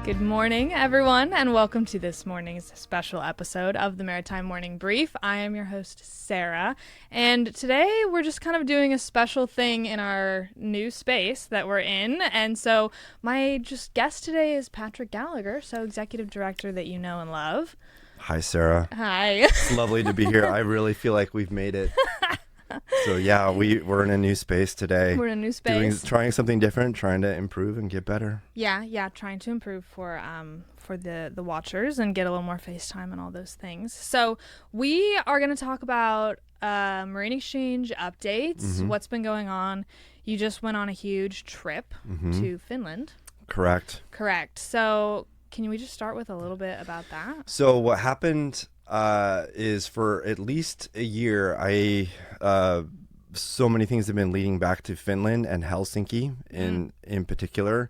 Good morning, everyone, and welcome to this morning's special episode of the Maritime Morning Brief. I am your host, Sarah, and today we're just kind of doing a special thing in our new space that we're in, and so my guest today is Patrick Gallagher, so executive director that you know and love. Hi, Sarah. Hi. It's lovely to be here. I really feel like we've made it. So yeah, we're in a new space today. We're in a new space. Trying something different, trying to improve and get better. Yeah, trying to improve for the watchers and get a little more FaceTime and all those things. So we are going to talk about marine exchange updates, what's been going on. You just went on a huge trip to Finland. Correct. So can we just start with a little bit about that? So what happened is for at least a year, so many things have been leading back to Finland and Helsinki in particular.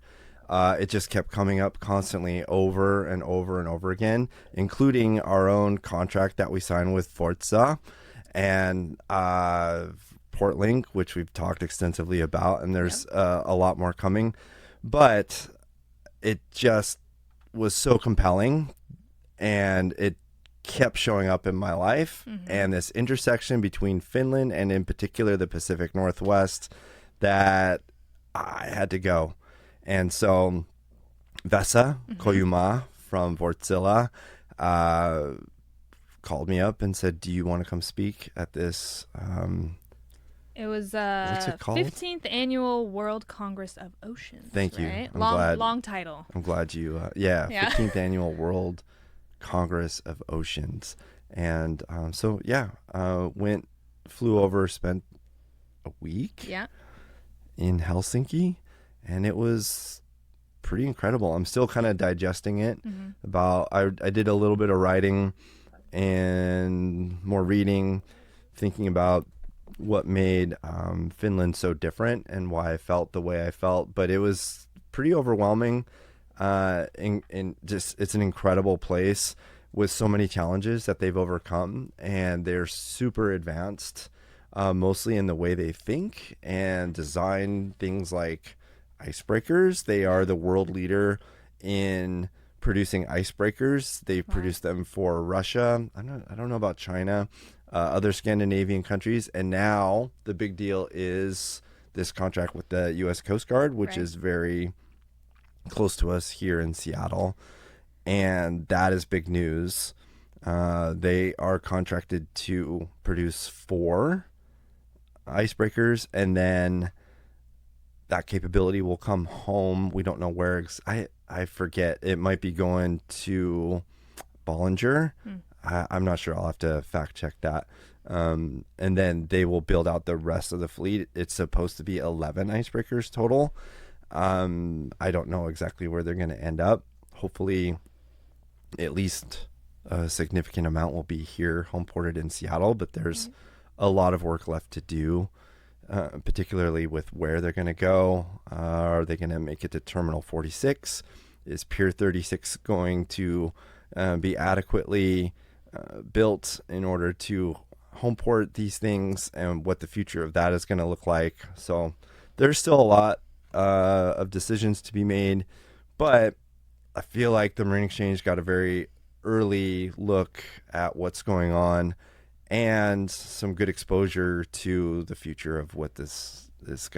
It just kept coming up constantly over and over and over again, including our own contract that we signed with Forza and PortLink, which we've talked extensively about, and there's a lot more coming. But it just was so compelling, and it kept showing up in my life, and this intersection between Finland and in particular the Pacific Northwest, that I had to go. And so Vesa Koyuma from Wärtsilä called me up and said, do you want to come speak at this it was what's it called? 15th Annual World Congress of Oceans. Thank you. Right? I'm glad. Long title. I'm glad you 15th Annual World Congress of Oceans. And flew over, spent a week in Helsinki, and it was pretty incredible. I'm still kind of digesting it. I did a little bit of writing and more reading, thinking about what made Finland so different and why I felt the way I felt, but it was pretty overwhelming. It's an incredible place with so many challenges that they've overcome, and they're super advanced, mostly in the way they think and design things like icebreakers. They are the world leader in producing icebreakers. They've produced them for Russia. I don't know about China, other Scandinavian countries, and now the big deal is this contract with the U.S. Coast Guard, which is very close to us here in Seattle, and that is big news. They are contracted to produce 4 icebreakers, and then that capability will come home. We don't know where. I forget. It might be going to Bollinger. I'm not sure. I'll have to fact check that. And then they will build out the rest of the fleet. It's supposed to be 11 icebreakers total. I don't know exactly where they're going to end up. Hopefully, at least a significant amount will be here, home ported in Seattle, but there's a lot of work left to do, particularly with where they're going to go. Are they going to make it to Terminal 46? Is Pier 36 going to be adequately built in order to home port these things, and what the future of that is going to look like? So there's still a lot of decisions to be made, but I feel like the Marine Exchange got a very early look at what's going on and some good exposure to the future of what this is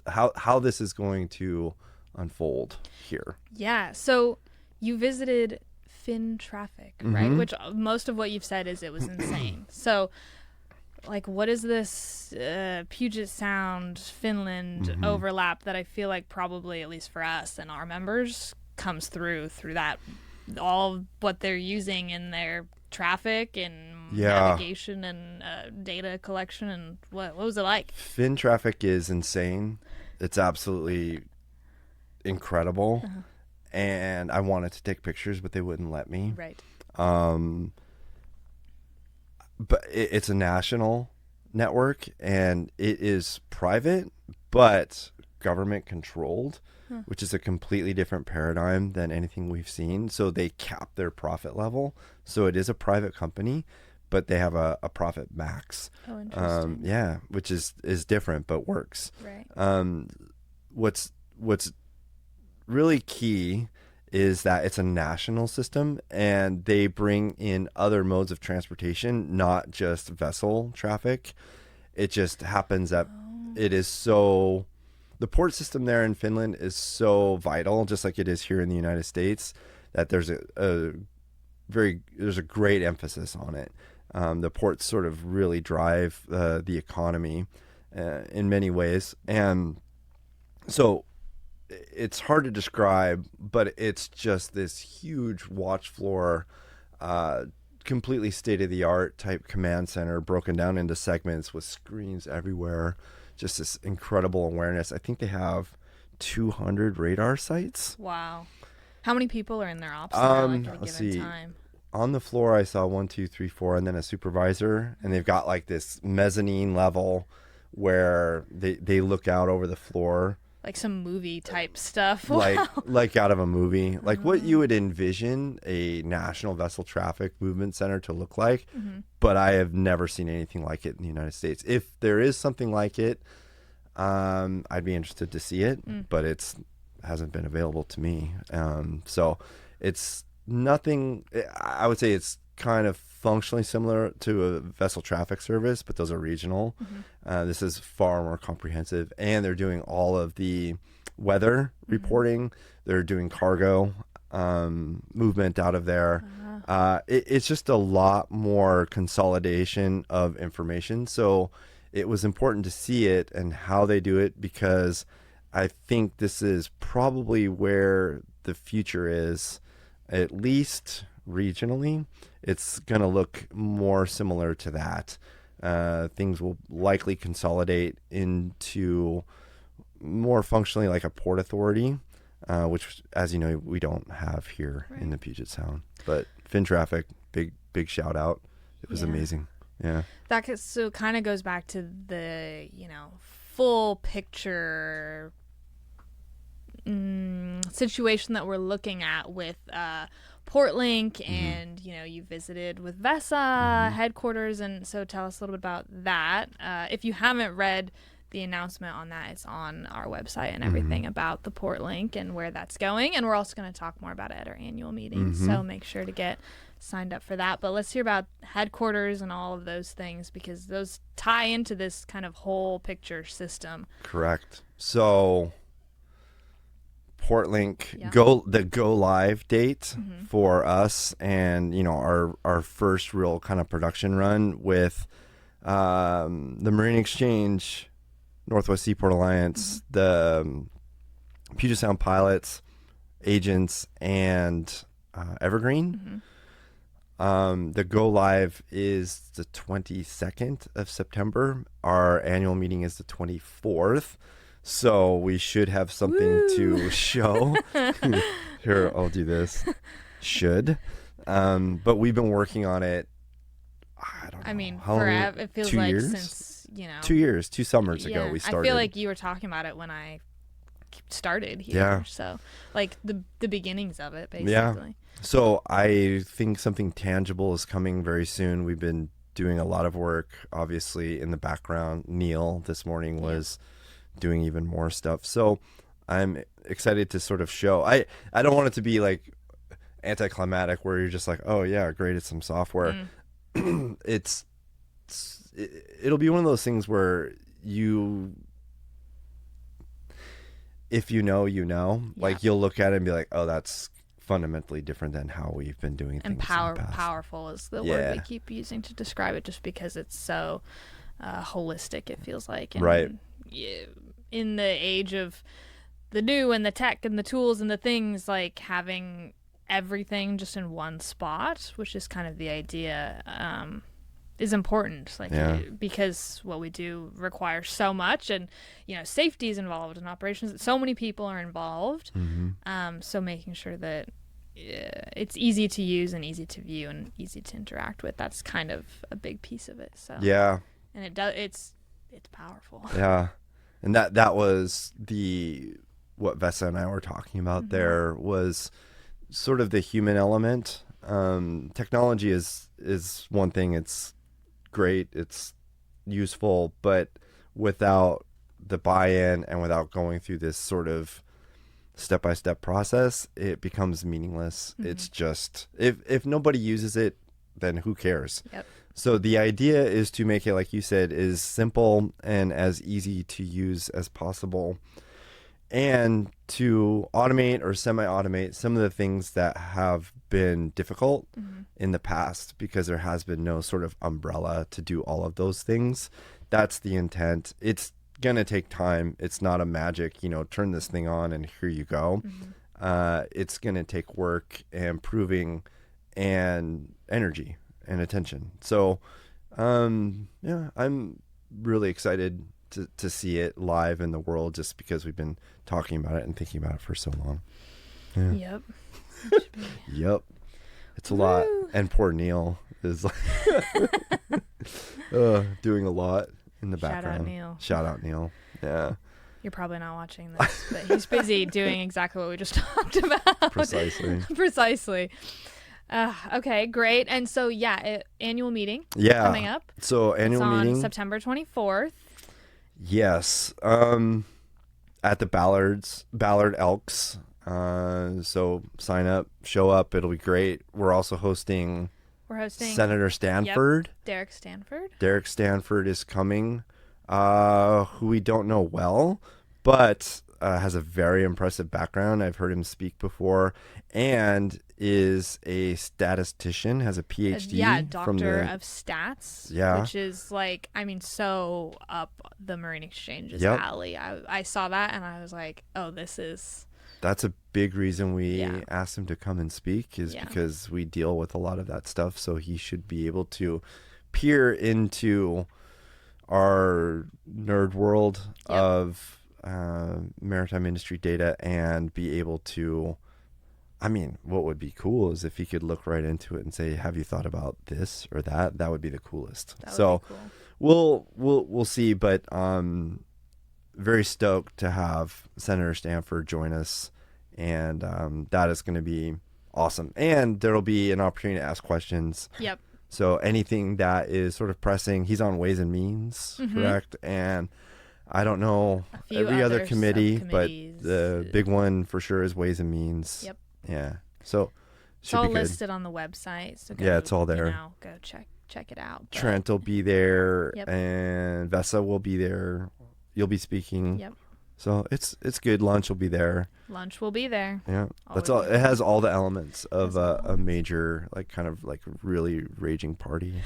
how this is going to unfold here. Yeah. So you visited Fintraffic, right? Which most of what you've said is it was insane. So, like, what is this Puget Sound, Finland overlap that I feel like probably, at least for us and our members, comes through that, all what they're using in their traffic and navigation and data collection, and what was it like? Fintraffic is insane. It's absolutely incredible. And I wanted to take pictures, but they wouldn't let me. Right. But it's a national network, and it is private, but government controlled, which is a completely different paradigm than anything we've seen. So they cap their profit level. So it is a private company, but they have a profit max. Oh, interesting. Which is different, but works. Right. What's really key is that it's a national system, and they bring in other modes of transportation, not just vessel traffic. It just happens that it is so, the port system there in Finland is so vital, just like it is here in the United States, that there's there's a great emphasis on it. The ports sort of really drive the economy in many ways. And so it's hard to describe, but it's just this huge watch floor, completely state-of-the-art type command center, broken down into segments with screens everywhere. Just this incredible awareness. I think they have 200 radar sites. Wow. How many people are in their ops there, like, at a given time? On the floor, I saw 1, 2, 3, 4, and then a supervisor. And they've got like this mezzanine level where they look out over the floor. Like some movie type stuff. Like out of a movie. Like what you would envision a national vessel traffic movement center to look like. But I have never seen anything like it in the United States. If there is something like it, I'd be interested to see it, but it's hasn't been available to me. So it's nothing. I would say it's kind of functionally similar to a vessel traffic service, but those are regional. This is far more comprehensive, and they're doing all of the weather reporting. They're doing cargo movement out of there. It's just a lot more consolidation of information. So it was important to see it and how they do it, because I think this is probably where the future is, at least regionally. It's going to look more similar to that. Things will likely consolidate into more functionally like a port authority, which, as you know, we don't have here in the Puget Sound. But Fintraffic, big shout out. It was amazing. Yeah. That so kind of goes back to the, full picture situation that we're looking at with PortLink, and you visited with VESA headquarters, and so tell us a little bit about that. If you haven't read the announcement on that, it's on our website and everything about the PortLink and where that's going, and we're also going to talk more about it at our annual meeting, so make sure to get signed up for that. But let's hear about headquarters and all of those things, because those tie into this kind of whole picture system. Correct. So PortLink the go live date for us, and our first real kind of production run with the Marine Exchange, Northwest Seaport Alliance, the Puget Sound pilots, agents, and Evergreen. The go live is the 22nd of September. Our annual meeting is the 24th. So we should have something to show. Here, I'll do this. Should. But we've been working on it, I don't know. I mean, how forever. It feels 2 like years? since, 2 years, 2 summers ago we started. I feel like you were talking about it when I started here. Yeah. So, like the beginnings of it, basically. Yeah. So I think something tangible is coming very soon. We've been doing a lot of work, obviously, in the background. Neil this morning was doing even more stuff. So I'm excited to sort of show. I don't want it to be like anticlimactic where you're just like, oh yeah, great, it's some software. It'll be one of those things where if like you'll look at it and be like, oh, that's fundamentally different than how we've been doing things. And powerful is the word we keep using to describe it, just because it's so holistic, it feels like. And right. In the age of the new and the tech and the tools and the things, like having everything just in one spot, which is kind of the idea, is important, because what we do requires so much, and safety is involved in operations. So many people are involved, so making sure that it's easy to use and easy to view and easy to interact with, that's kind of a big piece of it. So and it's powerful. And that was what Vesa and I were talking about. There was sort of the human element. Technology is one thing. It's great, it's useful, but without the buy-in and without going through this sort of step-by-step process, it becomes meaningless. It's just, if nobody uses it, then who cares? Yep. So the idea is to make it, like you said, is simple and as easy to use as possible, and to automate or semi-automate some of the things that have been difficult in the past, because there has been no sort of umbrella to do all of those things. That's the intent. It's going to take time. It's not a magic, turn this thing on and here you go. It's going to take work and proving and energy and attention. So, yeah, I'm really excited to see it live in the world, just because we've been talking about it and thinking about it for so long. Yeah. Yep. Yep. It's a lot. And poor Neil is like doing a lot in the background. Shout out Neil. Yeah. You're probably not watching this, but he's busy doing exactly what we just talked about. Precisely. Okay, great. And so, annual meeting coming up. So annual meeting on September 24th. Yes. At the Ballard Elks. So sign up, show up. It'll be great. We're also hosting Senator Stanford. Yep. Derek Stanford is coming, who we don't know well, but has a very impressive background. I've heard him speak before, and is a statistician, has a PhD. Doctor of stats. Yeah. Which is so up the Marine Exchange's alley. I saw that and I was like, oh, that's a big reason we asked him to come and speak, is because we deal with a lot of that stuff. So he should be able to peer into our nerd world of maritime industry data and be able to, what would be cool is if he could look right into it and say, have you thought about this or that? That would be the coolest. So be cool. We'll see, but very stoked to have Senator Stanford join us, and that is going to be awesome. And there'll be an opportunity to ask questions. Yep. So anything that is sort of pressing, he's on Ways and Means, correct? And I don't know every other committee, but the big one for sure is Ways and Means. Yep. Yeah. So it's all listed on the website. So it's all there. Go check it out. But Trent will be there, and Vesa will be there. You'll be speaking. Yep. So it's good. Lunch will be there. Yeah. That's all. It has all the elements of a major, kind of really raging party.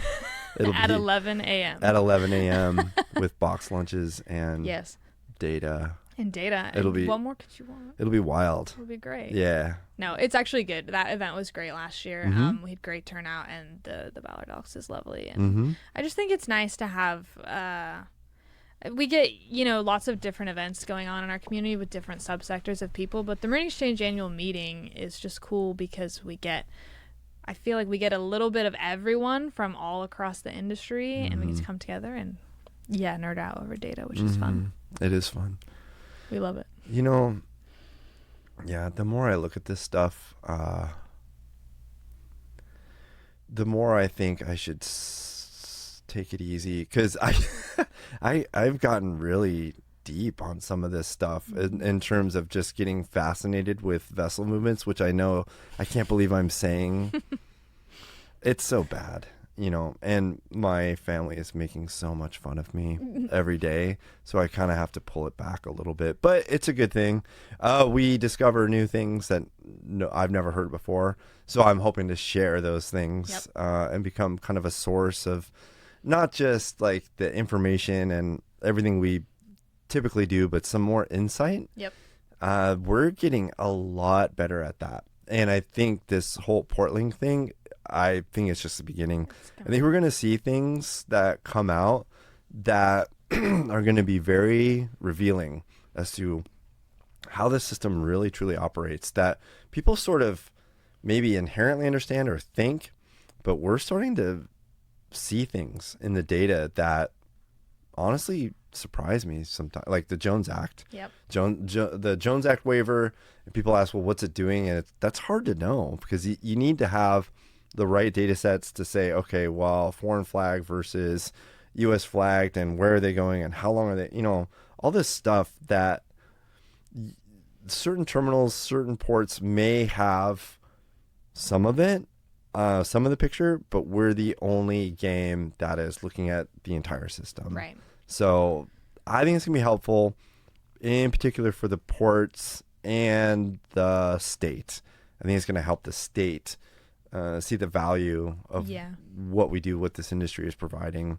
It'll at be 11 a.m. At 11 a.m. with box lunches and data. It'll be. What more could you want? It'll be wild. It'll be great. Yeah. No, it's actually good. That event was great last year. We had great turnout, and the Ballard Elks is lovely. And I just think it's nice to have. We get, lots of different events going on in our community with different subsectors of people, but the Marine Exchange annual meeting is just cool because I feel like we get a little bit of everyone from all across the industry, and we get to come together and nerd out over data, which is fun. It is fun. We love it. The more I look at this stuff, the more I think I should take it easy, because I've gotten really deep on some of this stuff in terms of just getting fascinated with vessel movements, which I can't believe I'm saying. It's so bad, and my family is making so much fun of me every day, so I kind of have to pull it back a little bit, but it's a good thing. We discover new things that I've never heard before, so I'm hoping to share those things and become kind of a source of not just the information and everything we typically do, but some more insight. Yep. We're getting a lot better at that. And I think this whole PortLink thing, I think it's just the beginning. I think we're going to see things that come out that are going to be very revealing as to how the system really truly operates, that people sort of maybe inherently understand or think, but we're starting to see things in the data that honestly surprise me sometimes, like the Jones Act. Yep. The Jones Act waiver, and people ask, well, what's it doing? And that's hard to know, because you need to have the right data sets to say, okay, well, foreign flag versus U.S. flagged, and where are they going, and how long are they, all this stuff that certain terminals, certain ports may have some of it, some of the picture, but we're the only game that is looking at the entire system. Right. So I think it's going to be helpful, in particular for the ports and the state. I think it's going to help the state see the value of what we do, what this industry is providing.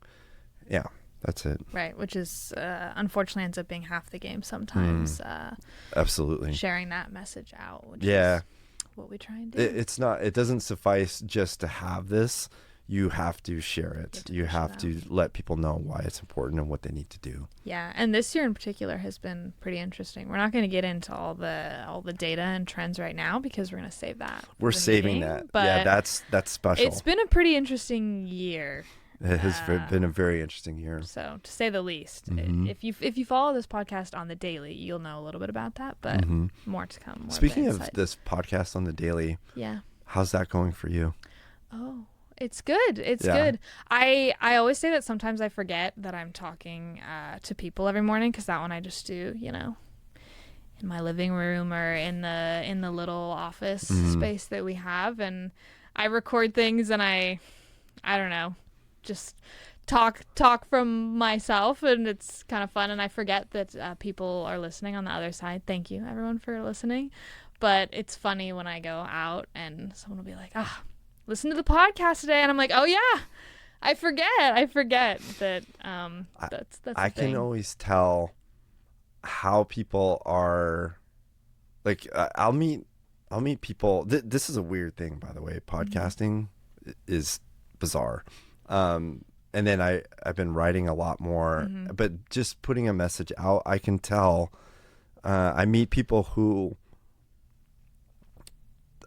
Yeah, that's it. Right, which is unfortunately ends up being half the game sometimes. Absolutely. Sharing that message out, which is what we try and do. It doesn't suffice just to have this. You have to share it. You have to let people know why it's important and what they need to do. Yeah, and this year in particular has been pretty interesting. We're not going to get into all the data and trends right now because we're going to save that. We're saving that. But yeah, that's special. It's been a pretty interesting year. It has been a very interesting year. So, to say the least, if you follow this podcast on the daily, you'll know a little bit about that, but more to come. Speaking of this podcast on the daily, how's that going for you? Oh, it's good. It's good. I always say that sometimes I forget that I'm talking to people every morning because that one I just do, in my living room or in the little office space that we have, and I record things and I don't know, just talk from myself, and it's kind of fun, and I forget that people are listening on the other side. Thank you everyone for listening, but it's funny when I go out and someone will be like, listen to the podcast today, and I'm like, oh yeah, I forget that that's I can always tell how people are, like, I'll meet people. This is a weird thing, by the way. Podcasting is bizarre. And then I've been writing a lot more, but just putting a message out, I can tell, I meet people who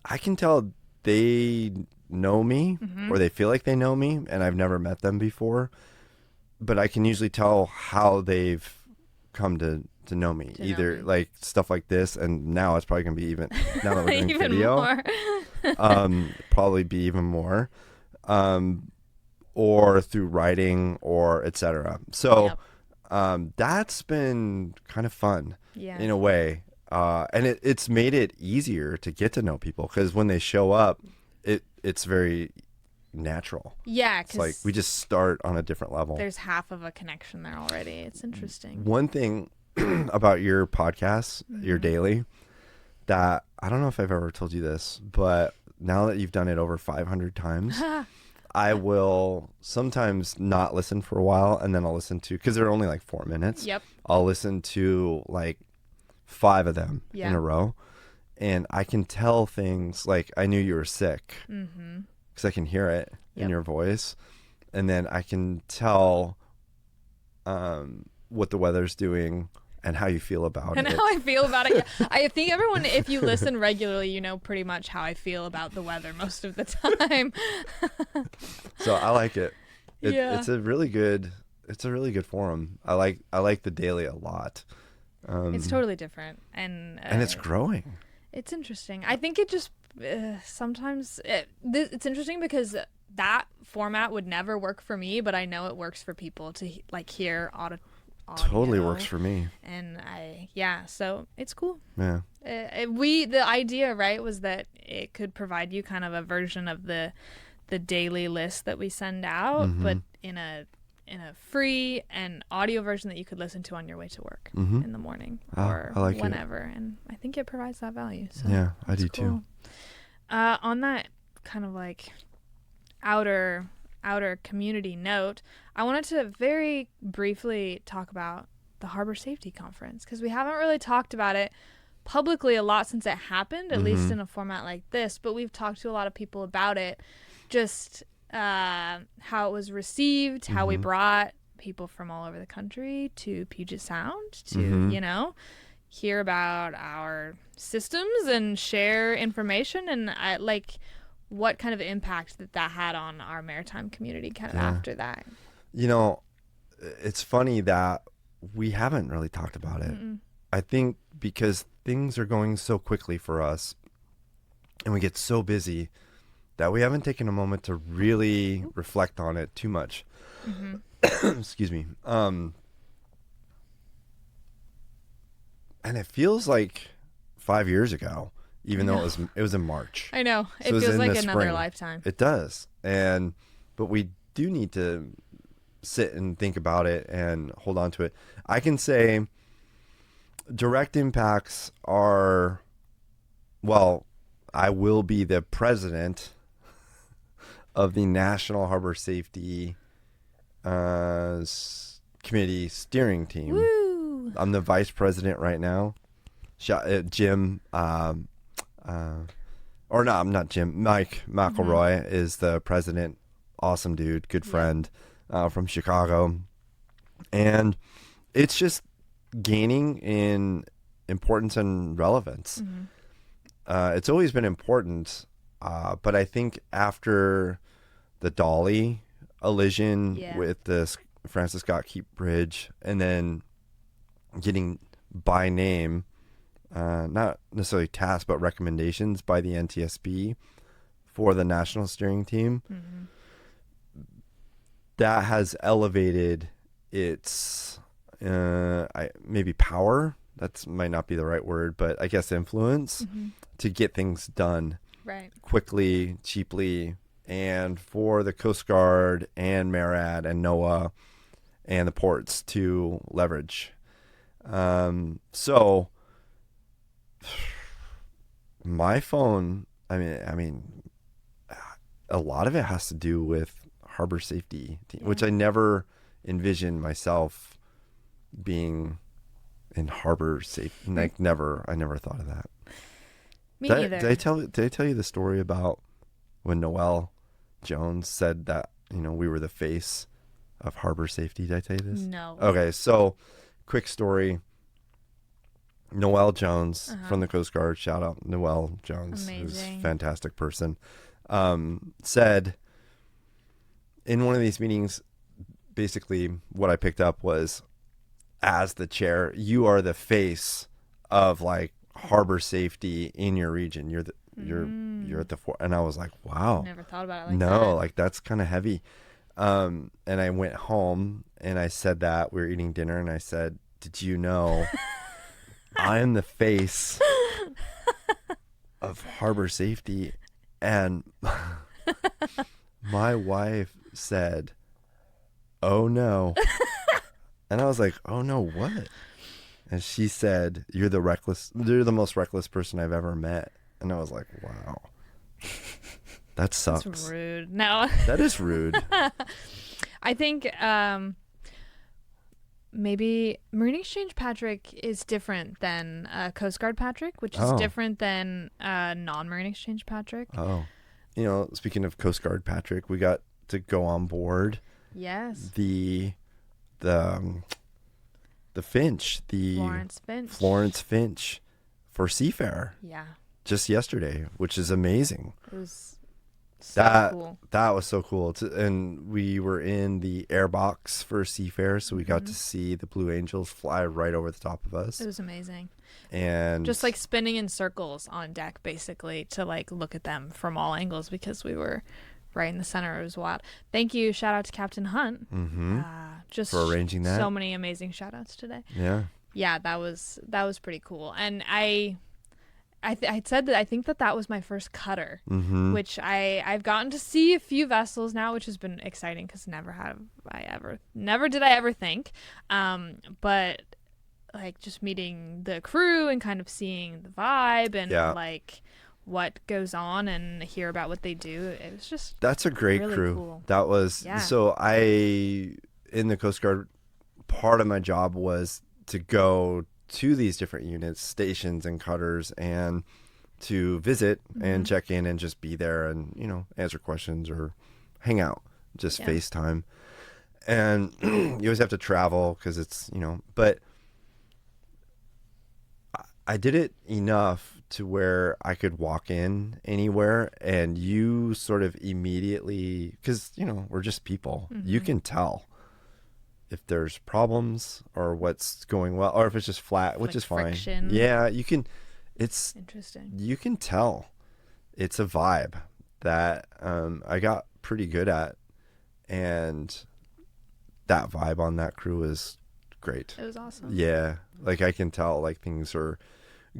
I can tell they know me or they feel like they know me, and I've never met them before, but I can usually tell how they've come to know me, either like stuff like this, and now it's probably going to be even, now that we're doing video, probably be even more. Or through writing or etc. So that's been kind of fun in a way. And it's made it easier to get to know people because when they show up, it's very natural. Yeah. It's like we just start on a different level. There's half of a connection there already. It's interesting. One thing about your podcast, your daily, that I don't know if I've ever told you this, but now that you've done it over 500 times, I will sometimes not listen for a while, and then I'll listen to, because they're only like 4 minutes. Yep. I'll listen to like 5 of them in a row, and I can tell things like I knew you were sick because I can hear it in your voice, and then I can tell what the weather's doing and how you feel about it. And how I feel about it. Yeah. I think everyone, if you listen regularly, you know pretty much how I feel about the weather most of the time. So I like it. It's a really good forum. I like the daily a lot. It's totally different, and it's growing. It's interesting. I think it just sometimes it's interesting because that format would never work for me, but I know it works for people to like hear audio. Totally works for me. And so it's cool. Yeah. The idea, right, was that it could provide you kind of a version of the daily list that we send out, but in a free and audio version that you could listen to on your way to work in the morning or whenever. And I think it provides that value. So yeah, I do cool. too. On that kind of like outer community note, I wanted to very briefly talk about the Harbor Safety Conference because we haven't really talked about it publicly a lot since it happened, at least in a format like this, but we've talked to a lot of people about it, just how it was received, how we brought people from all over the country to Puget Sound to, hear about our systems and share information, and what kind of impact that had on our maritime community kind of after that. It's funny that we haven't really talked about it. I think because things are going so quickly for us and we get so busy that we haven't taken a moment to really reflect on it too much. Excuse me. And it feels like 5 years ago, even though it was in March. I know. So it was feels in like the another spring. lifetime. It does. But we do need to sit and think about it and hold on to it. I can say direct impacts are, well, I will be the president of the National Harbor Safety Committee steering team. Woo! I'm the vice president right now. Jim, or no, I'm not Jim. Mike McElroy is the president. Awesome dude, good friend from Chicago. And it's just gaining in importance and relevance. It's always been important, but I think after the Dolly elision with the Francis Scott Key Bridge, and then getting by name, not necessarily tasks, but recommendations by the NTSB for the national steering team, that has elevated its maybe power. That might not be the right word, but I guess influence to get things done quickly, cheaply, and for the Coast Guard and MARAD and NOAA and the ports to leverage. So my phone, I mean, a lot of it has to do with harbor safety, which I never envisioned myself being in harbor safety. Like I never thought of that. Me neither. Did I tell you the story about when Noel Jones said that, we were the face of harbor safety? Did I tell you this? No. Okay, so quick story. Noel Jones from the Coast Guard, shout out Noel Jones, who's a fantastic person, said in one of these meetings, basically what I picked up was, as the chair, you are the face of like harbor safety in your region. You're at the fore. And I was like, wow. Never thought about it like that. No, like that's kind of heavy. And I went home and I said that we were eating dinner and I said, did you know I am the face of harbor safety? And my wife said, oh no. And I was like, oh no, what? And she said, you're the most reckless person I've ever met. And I was like, wow, that sucks. That's rude. No. That is rude. I think maybe Marine Exchange Patrick is different than Coast Guard Patrick, which is different than non-Marine Exchange Patrick. Oh, speaking of Coast Guard Patrick, we got to go on board. Yes. The Finch, the Florence Finch for Seafair. Yeah. Just yesterday, which is amazing. It was so cool. That was so cool. And we were in the airbox for Seafair, so we got to see the Blue Angels fly right over the top of us. It was amazing. And just like spinning in circles on deck, basically, to like look at them from all angles because we were right in the center. It was wild. Thank you. Shout out to Captain Hunt. Just for arranging that. So many amazing shout outs today. Yeah, that was pretty cool. And I said that I think that was my first cutter, which I've gotten to see a few vessels now, which has been exciting because never did I ever think, but like just meeting the crew and kind of seeing the vibe and like what goes on and hear about what they do. It was just that's a great really crew. Cool. That was so in the Coast Guard, part of my job was to go to these different units, stations and cutters, and to visit and check in and just be there and answer questions or hang out, just FaceTime. And you always have to travel because it's but I did it enough to where I could walk in anywhere and you sort of immediately, because we're just people, you can tell if there's problems or what's going well, or if it's just flat, which is fine. Friction. Yeah, you can. It's interesting. You can tell. It's a vibe that I got pretty good at, and that vibe on that crew is great. It was awesome. Yeah, like I can tell like things are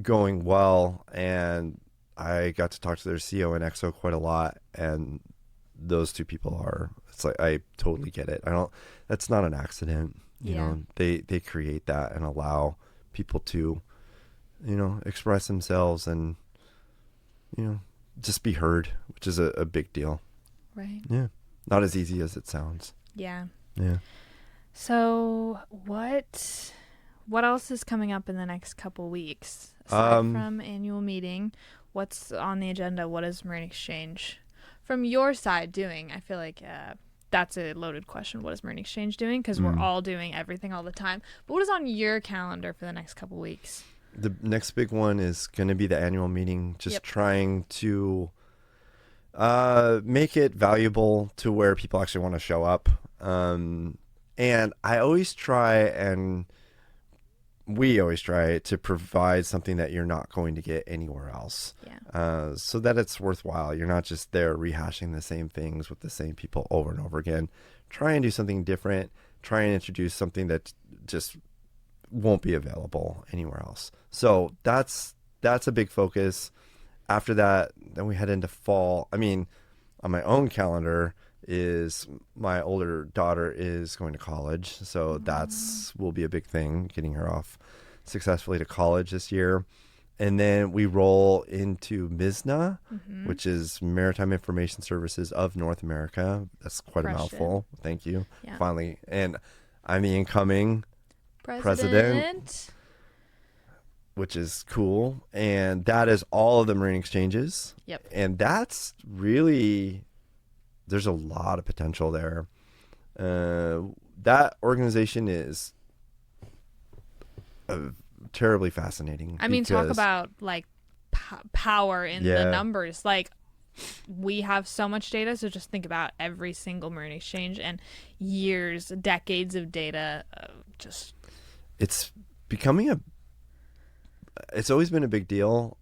going well, and I got to talk to their CEO and EXO quite a lot, and those two people are, it's like, I totally get it. That's not an accident. You know, they create that and allow people to, you know, express themselves and, you know, just be heard, which is a big deal. Right. Yeah. Not as easy as it sounds. Yeah. Yeah. So what else is coming up in the next couple weeks aside from annual meeting? What's on the agenda? What is Marine Exchange from your side doing? I feel like that's a loaded question. What is Marine Exchange doing? Because we're all doing everything all the time. But what is on your calendar for the next couple weeks? The next big one is going to be the annual meeting, just trying to make it valuable to where people actually want to show up. And I always try, and we always try to provide something that you're not going to get anywhere else. Yeah. So that it's worthwhile. You're not just there rehashing the same things with the same people over and over again. Try and do something different. Try and introduce something that just won't be available anywhere else. So that's a big focus. After that, then we head into fall. I mean, on my own calendar is my older daughter is going to college. So will be a big thing, getting her off successfully to college this year. And then we roll into MISNA, which is Maritime Information Services of North America. That's quite a mouthful. Thank you. Yeah. Finally. And I'm the incoming president, which is cool. And that is all of the marine exchanges. Yep. And that's really, there's a lot of potential there. That organization is terribly fascinating. I mean, talk about like power in the numbers. Like, we have so much data, so just think about every single marine exchange and years, decades of data. It's becoming it's always been a big deal.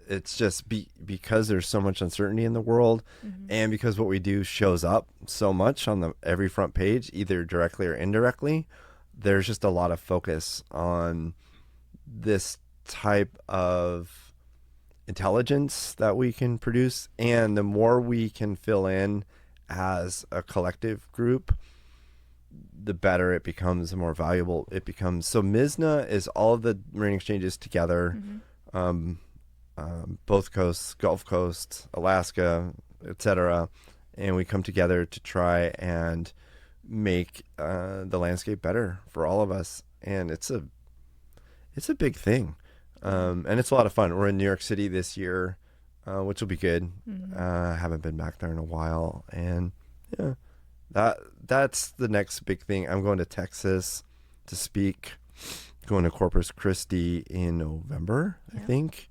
It's just because there's so much uncertainty in the world, and because what we do shows up so much on every front page, either directly or indirectly. There's just a lot of focus on this type of intelligence that we can produce, and the more we can fill in as a collective group, the better it becomes, the more valuable it becomes. So MISNA is all of the marine exchanges together, both coasts, Gulf Coast, Alaska, etc., and we come together to try and make the landscape better for all of us. And it's a big thing, and it's a lot of fun. We're in New York City this year, which will be good. Haven't been back there in a while, and yeah, that's the next big thing. I'm going to Texas to speak, going to Corpus Christi in November, I think.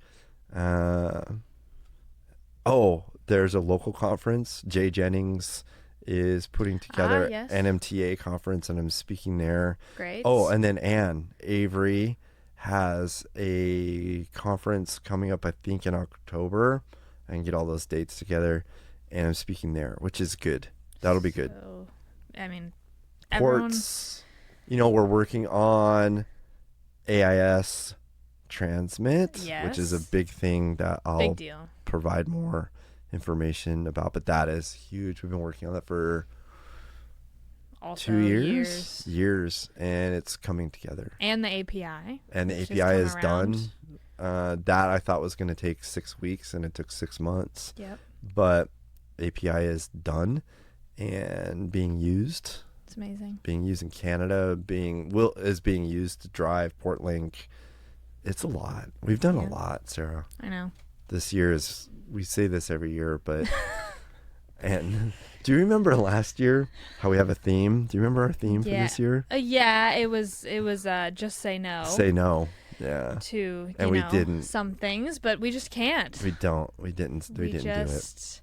There's a local conference. Jay Jennings is putting together an NMTA conference, and I'm speaking there. Great. Oh, and then Anne Avery has a conference coming up, I think, in October. I can get all those dates together, and I'm speaking there, which is good. That'll be good. So, I mean, ports, we're working on AIS transmit, which is a big thing that I'll provide more information about, but that is huge. We've been working on that for also 2 years, and it's coming together. And the API. And the API is done. That I thought was going to take 6 weeks, and it took 6 months. Yep. But API is done and being used. It's amazing. Being used in Canada, is being used to drive PortLink. It's a lot. We've done a lot, Sarah. I know. This year we say this every year, but and do you remember last year how we have a theme? Do you remember our theme for this year? It was just say no. Say no. Yeah. To we didn't some things, but we just can't. We didn't do it.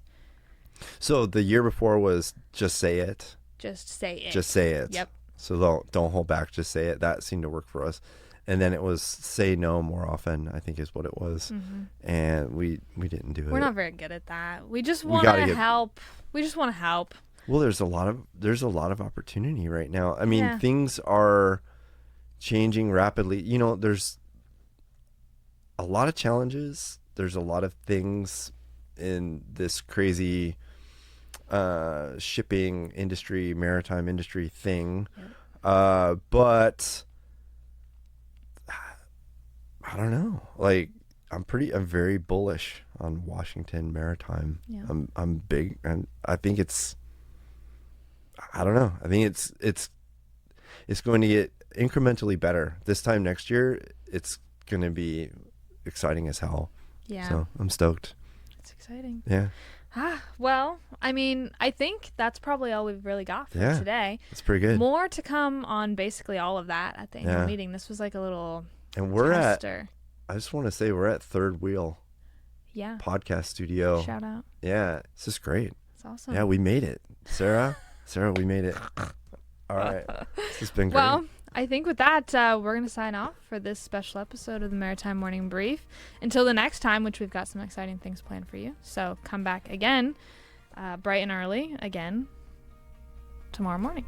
So the year before was just say it. Just say it. Just say it. Yep. So don't hold back. Just say it. That seemed to work for us. And then it was say no more often, I think is what it was. And we didn't do it. We're not very good at that. We just want to help. We just want to help. Well, there's a lot of opportunity right now. I mean, things are changing rapidly. a lot of challenges. There's a lot of things in this crazy shipping industry, maritime industry thing. Yeah. But I don't know. Like, I'm very bullish on Washington Maritime. Yeah. I'm big, and I think I don't know. I think it's going to get incrementally better. This time next year, it's going to be exciting as hell. Yeah. So I'm stoked. It's exciting. Yeah. Well, I mean, I think that's probably all we've really got for today. That's pretty good. More to come on basically all of that at the annual meeting. This was like a little tester. I just want to say we're at Third Wheel. Yeah. Podcast studio. Shout out. Yeah. This is great. It's awesome. Yeah, we made it. Sarah, we made it. All right. This has been great. Well, I think with that, we're going to sign off for this special episode of the Maritime Morning Brief. Until the next time, which we've got some exciting things planned for you. So come back again, bright and early, again, tomorrow morning.